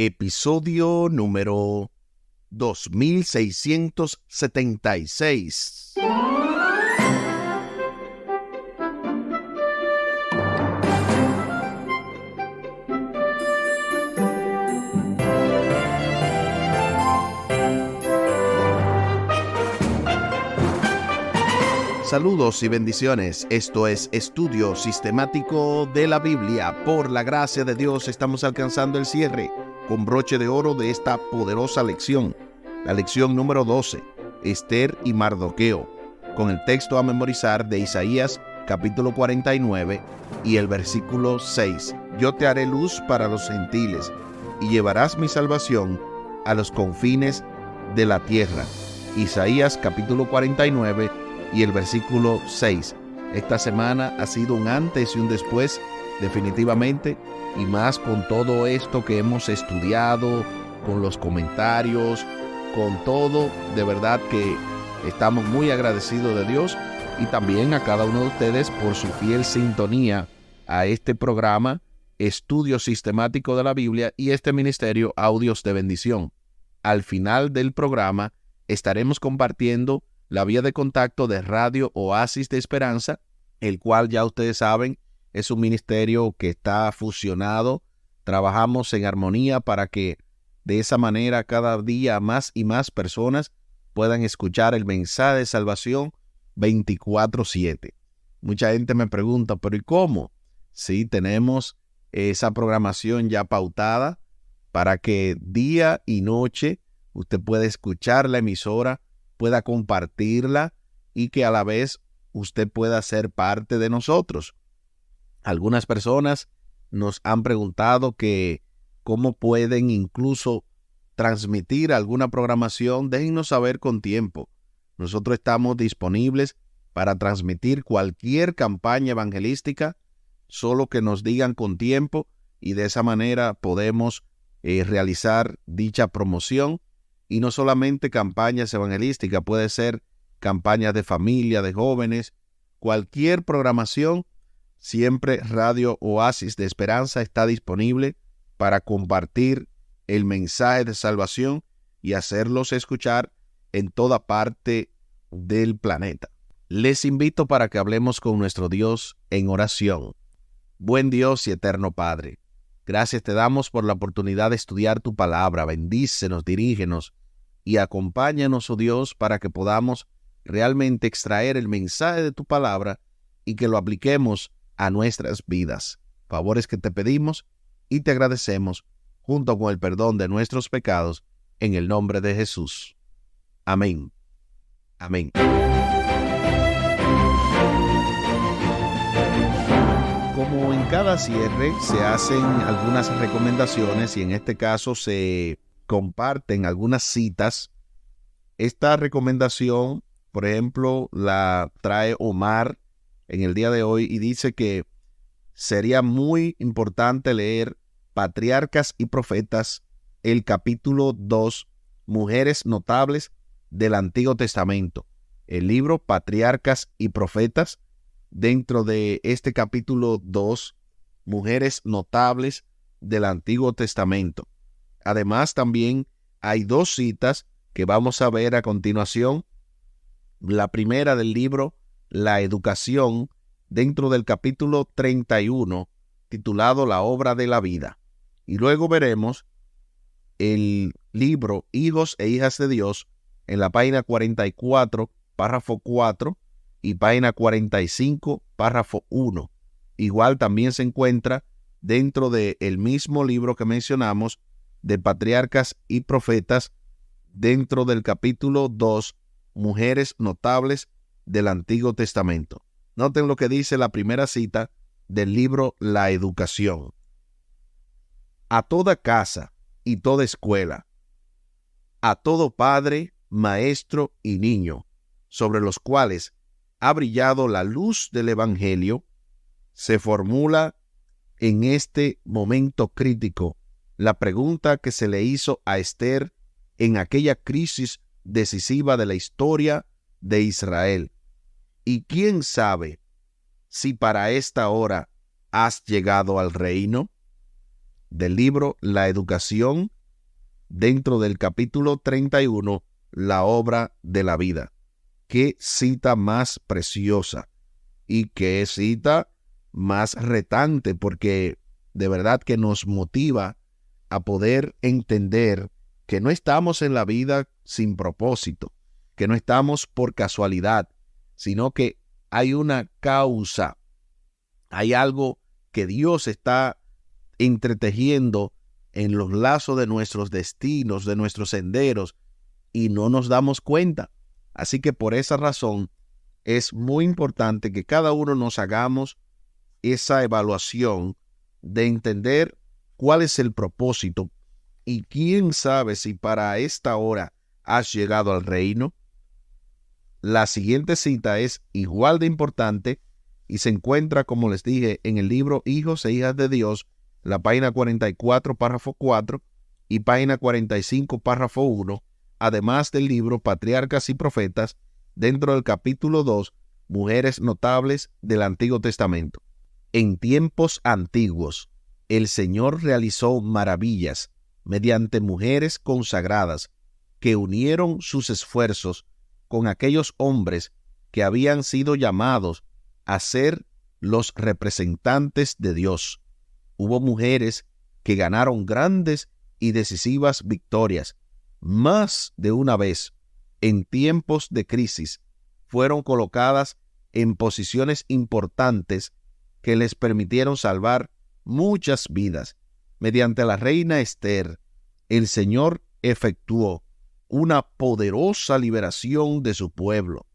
episodio número 2676. Saludos y bendiciones. Esto es Estudio Sistemático de la Biblia. Por la gracia de Dios estamos alcanzando el cierre con broche de oro de esta poderosa lección. La lección número 12, Esther y Mardoqueo, con el texto a memorizar de Isaías capítulo 49 y el versículo 6. Yo te haré luz para los gentiles y llevarás mi salvación a los confines de la tierra. Isaías capítulo 49 y el versículo 6. Esta semana ha sido un antes y un después, definitivamente, y más con todo esto que hemos estudiado, con los comentarios, con todo. De verdad que estamos muy agradecidos de Dios y también a cada uno de ustedes por su fiel sintonía a este programa, Estudio Sistemático de la Biblia, y este ministerio, Audios de Bendición. Al final del programa estaremos compartiendo la vía de contacto de Radio Oasis de Esperanza, el cual ya ustedes saben es un ministerio que está fusionado. Trabajamos en armonía para que de esa manera cada día más y más personas puedan escuchar el mensaje de salvación 24/7. Mucha gente me pregunta, ¿pero y cómo? Sí, tenemos esa programación ya pautada para que día y noche usted pueda escuchar la emisora, pueda compartirla y que a la vez usted pueda ser parte de nosotros. Algunas personas nos han preguntado que cómo pueden incluso transmitir alguna programación. Déjennos saber con tiempo. Nosotros estamos disponibles para transmitir cualquier campaña evangelística, solo que nos digan con tiempo y de esa manera podemos realizar dicha promoción. Y no solamente campañas evangelísticas, puede ser campañas de familia, de jóvenes, cualquier programación. Siempre Radio Oasis de Esperanza está disponible para compartir el mensaje de salvación y hacerlos escuchar en toda parte del planeta. Les invito para que hablemos con nuestro Dios en oración. Buen Dios y eterno Padre, gracias te damos por la oportunidad de estudiar tu palabra. Bendícenos, dirígenos y acompáñanos, oh Dios, para que podamos realmente extraer el mensaje de tu palabra y que lo apliquemos a nuestras vidas. Favores que te pedimos y te agradecemos, junto con el perdón de nuestros pecados, en el nombre de Jesús. Amén. Amén. Como en cada cierre se hacen algunas recomendaciones y en este caso se comparten algunas citas. Esta recomendación, por ejemplo, la trae Omar en el día de hoy y dice que sería muy importante leer Patriarcas y Profetas, el capítulo 2, Mujeres Notables del Antiguo Testamento. El libro Patriarcas y Profetas, dentro de este capítulo 2, Mujeres Notables del Antiguo Testamento. Además, también hay dos citas que vamos a ver a continuación. La primera del libro La Educación, dentro del capítulo 31, titulado La Obra de la Vida. Y luego veremos el libro Hijos e Hijas de Dios en la página 44, párrafo 4, y página 45, párrafo 1. Igual también se encuentra dentro del mismo libro que mencionamos, de Patriarcas y Profetas, dentro del capítulo 2, Mujeres Notables del Antiguo Testamento. Noten lo que dice la primera cita del libro La Educación. A toda casa y toda escuela, a todo padre, maestro y niño, sobre los cuales ha brillado la luz del Evangelio, se formula en este momento crítico la pregunta que se le hizo a Esther en aquella crisis decisiva de la historia de Israel. ¿Y quién sabe si para esta hora has llegado al reino? del libro La Educación, dentro del capítulo 31, la obra de la vida. Qué cita más preciosa y qué cita más retante, porque de verdad que nos motiva a poder entender que no estamos en la vida sin propósito, que no estamos por casualidad, sino que hay una causa, hay algo que Dios está entretejiendo en los lazos de nuestros destinos, de nuestros senderos, y no nos damos cuenta. Así que por esa razón es muy importante que cada uno nos hagamos esa evaluación de entender cuál es el propósito y quién sabe si para esta hora has llegado al reino. La siguiente cita es igual de importante y se encuentra, como les dije, en el libro Hijos e Hijas de Dios, la página 44, párrafo 4 y página 45, párrafo 1, además del libro Patriarcas y Profetas, dentro del capítulo 2, Mujeres Notables del Antiguo Testamento. En tiempos antiguos, el Señor realizó maravillas mediante mujeres consagradas que unieron sus esfuerzos con aquellos hombres que habían sido llamados a ser los representantes de Dios. Hubo mujeres que ganaron grandes y decisivas victorias. Más de una vez, en tiempos de crisis, fueron colocadas en posiciones importantes que les permitieron salvar muchas vidas. Mediante la reina Esther, el Señor efectuó una poderosa liberación de su pueblo,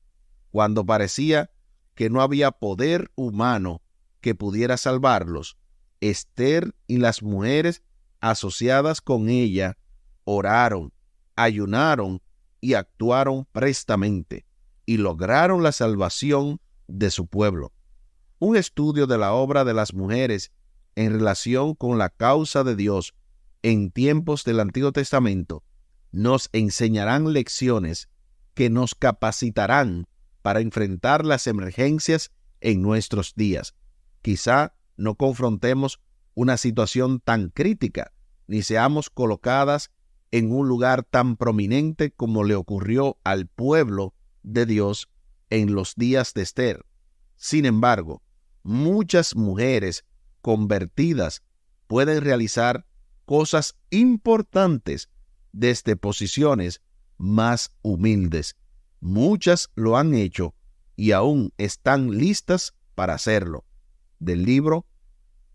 cuando parecía que no había poder humano que pudiera salvarlos. Esther y las mujeres asociadas con ella oraron, ayunaron y actuaron prestamente, y lograron la salvación de su pueblo. Un estudio de la obra de las mujeres en relación con la causa de Dios en tiempos del Antiguo Testamento nos enseñarán lecciones que nos capacitarán para enfrentar las emergencias en nuestros días. Quizá no confrontemos una situación tan crítica, ni seamos colocadas en un lugar tan prominente como le ocurrió al pueblo de Dios en los días de Esther. Sin embargo, muchas mujeres convertidas pueden realizar cosas importantes desde posiciones más humildes. Muchas lo han hecho y aún están listas para hacerlo. Del libro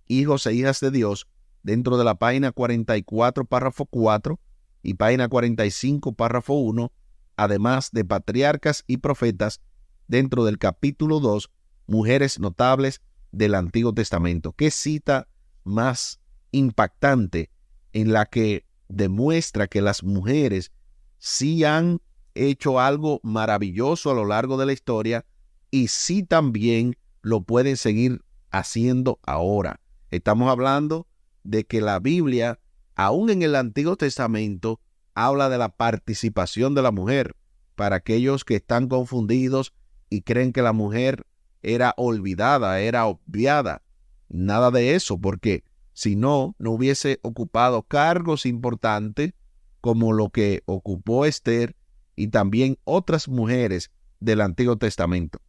Hijos e Hijas de Dios, dentro de la página 44, párrafo 4 y página 45, párrafo 1, además de Patriarcas y Profetas, dentro del capítulo 2, Mujeres Notables del Antiguo Testamento. ¿Qué cita más impactante en la que demuestra que las mujeres sí han hecho algo maravilloso a lo largo de la historia y sí también lo pueden seguir haciendo ahora? Estamos hablando de que la Biblia, aún en el Antiguo Testamento, habla de la participación de la mujer. Para aquellos que están confundidos y creen que la mujer era olvidada, era obviada, nada de eso, porque si no, no hubiese ocupado cargos importantes como lo que ocupó Esther y también otras mujeres del Antiguo Testamento.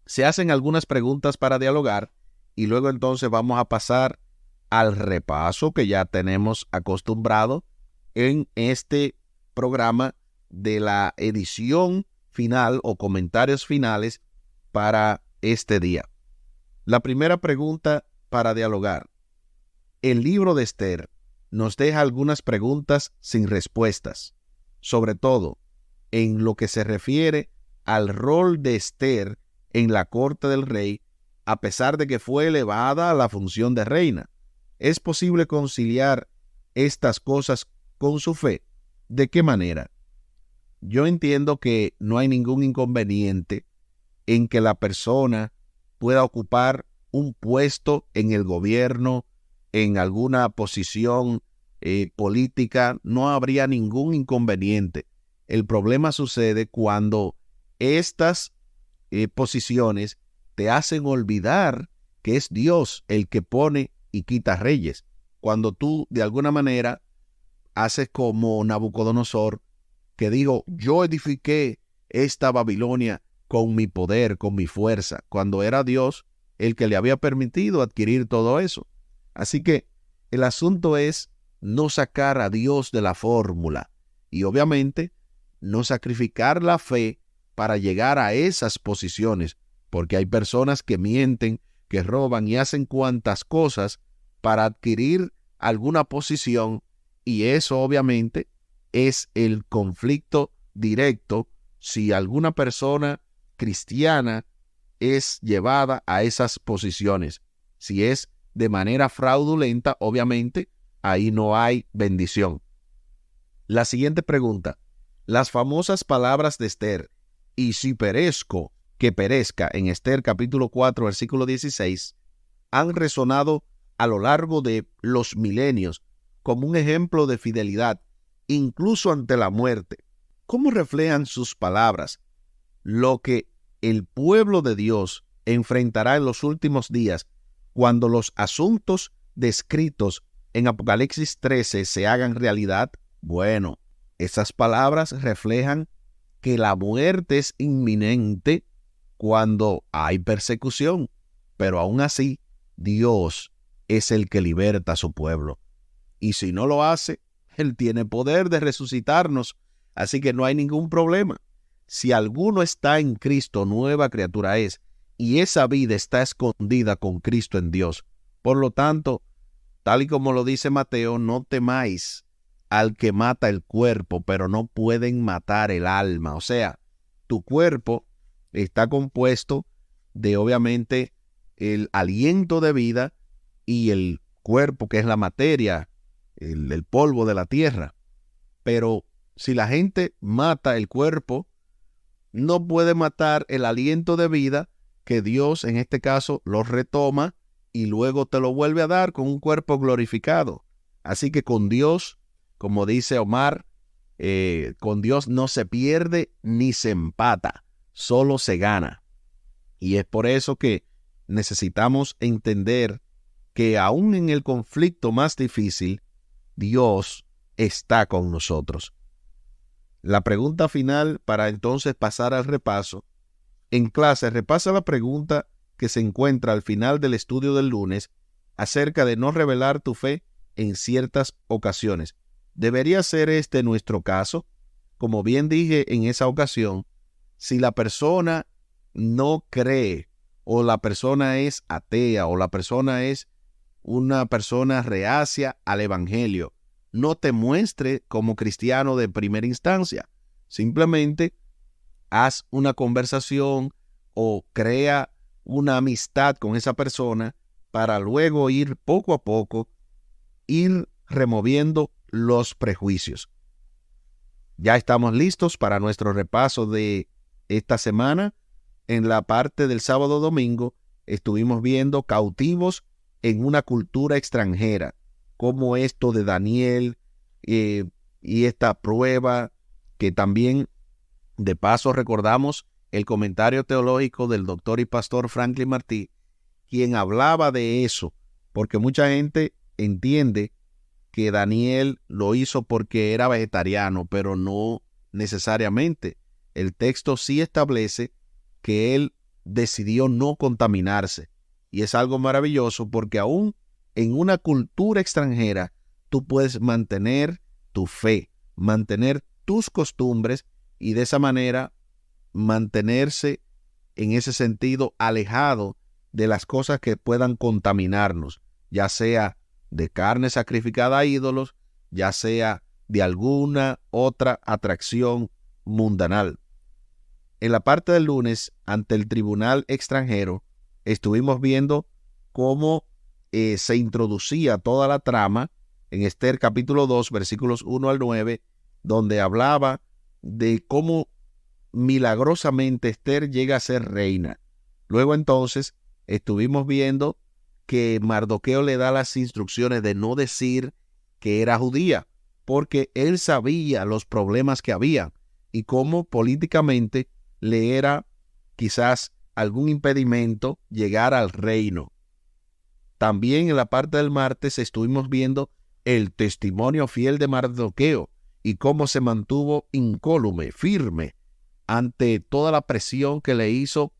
Se hacen algunas preguntas para dialogar y luego entonces vamos a pasar al repaso que ya tenemos acostumbrado en este programa de la edición final o comentarios finales para este día. La primera pregunta para dialogar. El libro de Esther nos deja algunas preguntas sin respuestas, sobre todo en lo que se refiere al rol de Esther en la corte del rey, a pesar de que fue elevada a la función de reina. ¿Es posible conciliar estas cosas con su fe? ¿De qué manera? Yo entiendo que no hay ningún inconveniente en que la persona pueda ocupar un puesto en el gobierno, en alguna posición política. No habría ningún inconveniente. El problema sucede cuando estas posiciones te hacen olvidar que es Dios el que pone y quita reyes. cuando tú de alguna manera haces como Nabucodonosor, que dijo, yo edifiqué esta Babilonia con mi poder, con mi fuerza, cuando era Dios el que le había permitido adquirir todo eso. Así que el asunto es no sacar a Dios de la fórmula y obviamente no sacrificar la fe para llegar a esas posiciones, porque hay personas que mienten, que roban y hacen cuantas cosas para adquirir alguna posición, y eso obviamente es el conflicto directo si alguna persona cristiana es llevada a esas posiciones. Si es de manera fraudulenta, obviamente ahí no hay bendición. La siguiente pregunta: las famosas palabras de Esther, y si perezco, que perezca, en Esther capítulo 4, versículo 16, han resonado a lo largo de los milenios como un ejemplo de fidelidad, incluso ante la muerte. ¿Cómo reflejan sus palabras lo que el pueblo de Dios enfrentará en los últimos días cuando los asuntos descritos en Apocalipsis 13 se hagan realidad? Bueno, esas palabras reflejan que la muerte es inminente cuando hay persecución, pero aún así Dios es el que liberta a su pueblo. Y si no lo hace, Él tiene poder de resucitarnos, así que no hay ningún problema. Si alguno está en Cristo, nueva criatura es, y esa vida está escondida con Cristo en Dios. Por lo tanto, tal y como lo dice Mateo, no temáis al que mata el cuerpo, pero no pueden matar el alma. O sea, tu cuerpo está compuesto de, obviamente, el aliento de vida y el cuerpo, que es la materia, el polvo de la tierra. Pero si la gente mata el cuerpo, no puede matar el aliento de vida que Dios, en este caso, lo retoma y luego te lo vuelve a dar con un cuerpo glorificado. Así que con Dios, como dice Omar, con Dios no se pierde ni se empata, solo se gana. Y es por eso que necesitamos entender que aún en el conflicto más difícil, Dios está con nosotros. La pregunta final, para entonces pasar al repaso. En clase, repasa la pregunta que se encuentra al final del estudio del lunes acerca de no revelar tu fe en ciertas ocasiones. ¿Debería ser este nuestro caso? Como bien dije en esa ocasión, si la persona no cree, o la persona es atea, o la persona es una persona reacia al evangelio, no te muestre como cristiano de primera instancia. Simplemente haz una conversación o crea una amistad con esa persona para luego ir poco a poco, ir removiendo los prejuicios. Ya estamos listos para nuestro repaso de esta semana. En la parte del sábado-domingo estuvimos viendo cautivos en una cultura extranjera, como esto de Daniel y esta prueba, que también de paso recordamos el comentario teológico del doctor y pastor Franklin Martí, quien hablaba de eso, porque mucha gente entiende que Daniel lo hizo porque era vegetariano, pero no necesariamente. El texto sí establece que él decidió no contaminarse. Y es algo maravilloso porque aún en una cultura extranjera, tú puedes mantener tu fe, mantener tus costumbres y de esa manera mantenerse en ese sentido alejado de las cosas que puedan contaminarnos, ya sea de carne sacrificada a ídolos, ya sea de alguna otra atracción mundanal. En la parte del lunes, ante el tribunal extranjero, estuvimos viendo cómo se introducía toda la trama en Esther capítulo 2, versículos 1 al 9, donde hablaba de cómo milagrosamente Esther llega a ser reina. Luego entonces estuvimos viendo que Mardoqueo le da las instrucciones de no decir que era judía, porque él sabía los problemas que había y cómo políticamente le era quizás algún impedimento llegar al reino. También en la parte del martes estuvimos viendo el testimonio fiel de Mardoqueo y cómo se mantuvo incólume, firme, ante toda la presión que le hizo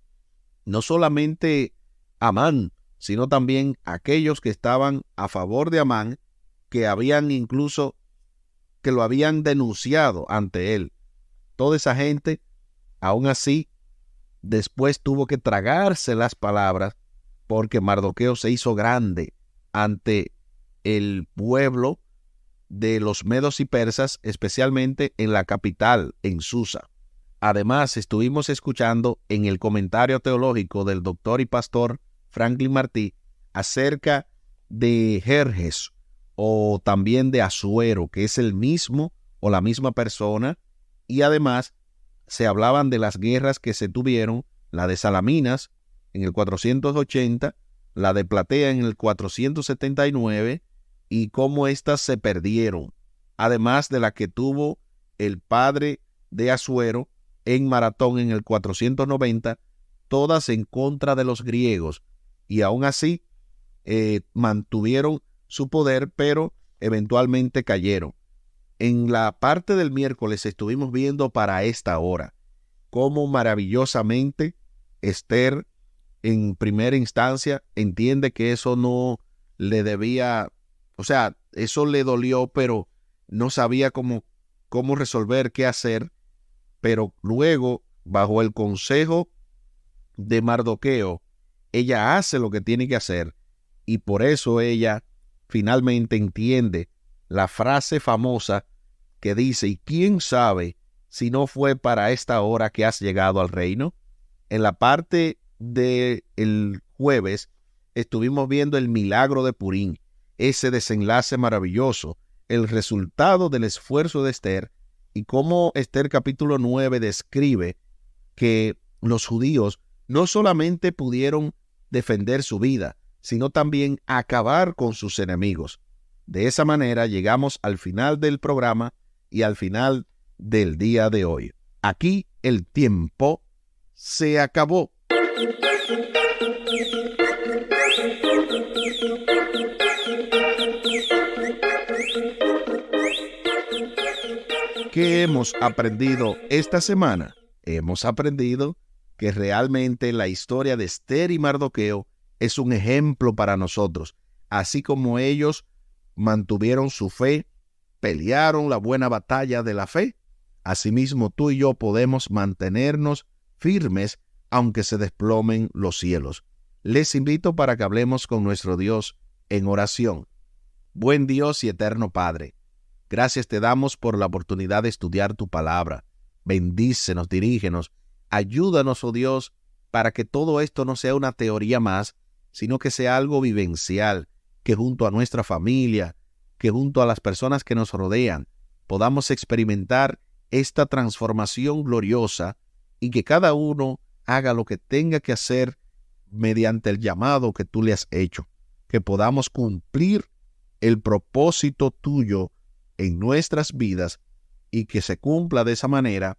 no solamente Amán, sino también aquellos que estaban a favor de Amán, que lo habían denunciado ante él. Toda esa gente, aún así, después tuvo que tragarse las palabras, porque Mardoqueo se hizo grande ante el pueblo de los medos y persas, especialmente en la capital, en Susa. Además, estuvimos escuchando en el comentario teológico del doctor y pastor Franklin Martí acerca de Jerjes o también de Asuero, que es el mismo o la misma persona, y además se hablaban de las guerras que se tuvieron, la de Salaminas en el 480, la de Platea en el 479, y cómo éstas se perdieron, además de la que tuvo el padre de Asuero en Maratón en el 490, todas en contra de los griegos, y aún así mantuvieron su poder, pero eventualmente cayeron. En la parte del miércoles estuvimos viendo para esta hora cómo maravillosamente Esther en primera instancia entiende que eso no le debía, o sea, eso le dolió, pero no sabía cómo resolver, qué hacer. Pero luego, bajo el consejo de Mardoqueo, ella hace lo que tiene que hacer, y por eso ella finalmente entiende la frase famosa que dice: ¿y quién sabe si no fue para esta hora que has llegado al reino? En la parte del jueves estuvimos viendo el milagro de Purín, ese desenlace maravilloso, el resultado del esfuerzo de Esther, y cómo Esther capítulo 9 describe que los judíos no solamente pudieron defender su vida, sino también acabar con sus enemigos. De esa manera llegamos al final del programa y al final del día de hoy. Aquí el tiempo se acabó. ¿Qué hemos aprendido esta semana? Hemos aprendido que realmente la historia de Esther y Mardoqueo es un ejemplo para nosotros. Así como ellos mantuvieron su fe, pelearon la buena batalla de la fe, asimismo tú y yo podemos mantenernos firmes aunque se desplomen los cielos. Les invito para que hablemos con nuestro Dios en oración. Buen Dios y eterno Padre, gracias te damos por la oportunidad de estudiar tu palabra. Bendícenos, dirígenos, ayúdanos, oh Dios, para que todo esto no sea una teoría más, sino que sea algo vivencial, que junto a nuestra familia, que junto a las personas que nos rodean, podamos experimentar esta transformación gloriosa y que cada uno haga lo que tenga que hacer mediante el llamado que tú le has hecho, que podamos cumplir el propósito tuyo en nuestras vidas y que se cumpla de esa manera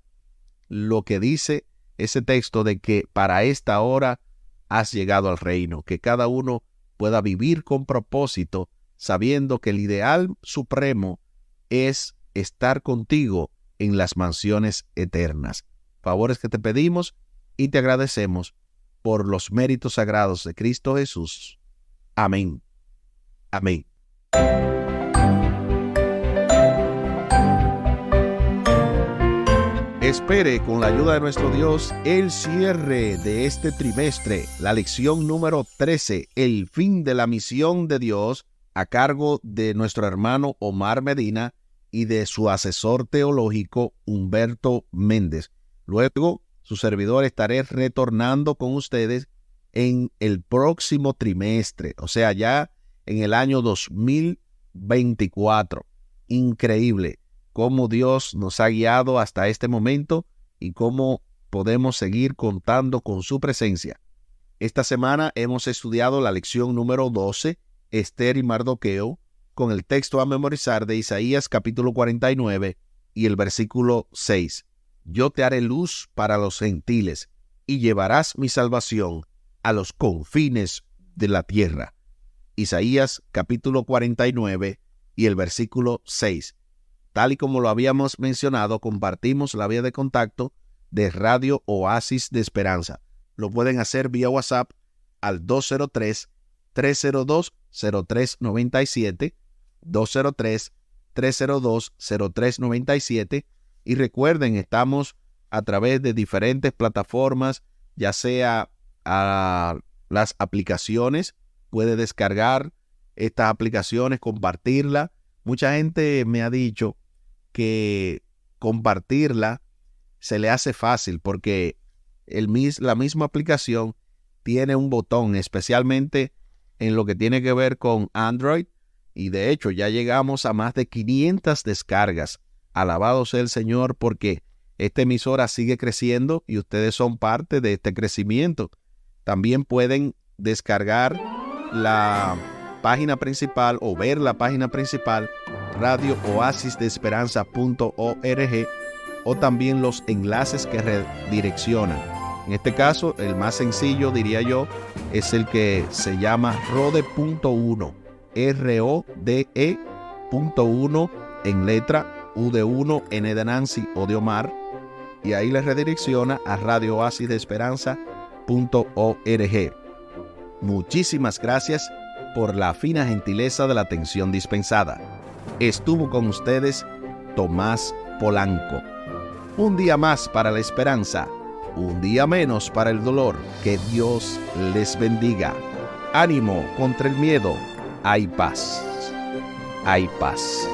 lo que dice ese texto de que para esta hora has llegado al reino, que cada uno pueda vivir con propósito, sabiendo que el ideal supremo es estar contigo en las mansiones eternas. Favores que te pedimos y te agradecemos por los méritos sagrados de Cristo Jesús. Amén. Amén. Espere con la ayuda de nuestro Dios el cierre de este trimestre, la lección número 13, el fin de la misión de Dios, a cargo de nuestro hermano Omar Medina y de su asesor teológico Humberto Méndez. Luego, su servidor estaré retornando con ustedes en el próximo trimestre, o sea, ya en el año 2024. Increíble cómo Dios nos ha guiado hasta este momento y cómo podemos seguir contando con su presencia. Esta semana hemos estudiado la lección número 12, Esther y Mardoqueo, con el texto a memorizar de Isaías capítulo 49 y el versículo 6. Yo te haré luz para los gentiles y llevarás mi salvación a los confines de la tierra. Isaías capítulo 49 y el versículo 6. Tal y como lo habíamos mencionado, compartimos la vía de contacto de Radio Oasis de Esperanza. Lo pueden hacer vía WhatsApp al 203-302-0397, 203-302-0397. Y recuerden, estamos a través de diferentes plataformas, ya sea a las aplicaciones, puede descargar estas aplicaciones, compartirla. Mucha gente me ha dicho que compartirla se le hace fácil porque la misma aplicación tiene un botón, especialmente en lo que tiene que ver con Android, y de hecho ya llegamos a más de 500 descargas. Alabado sea el Señor, porque esta emisora sigue creciendo y ustedes son parte de este crecimiento. También pueden descargar la página principal o ver la página principal, radiooasisdeesperanza.org, o también los enlaces que redireccionan. En este caso, el más sencillo, diría yo, es el que se llama RODE.1, RODE.1 en letra U de 1, N de Nancy, O de Omar, y ahí les redirecciona a radiooasisdeesperanza.org. Muchísimas gracias por la fina gentileza de la atención dispensada. Estuvo con ustedes Tomás Polanco. Un día más para la esperanza, un día menos para el dolor. Que Dios les bendiga. Ánimo contra el miedo. Hay paz. Hay paz.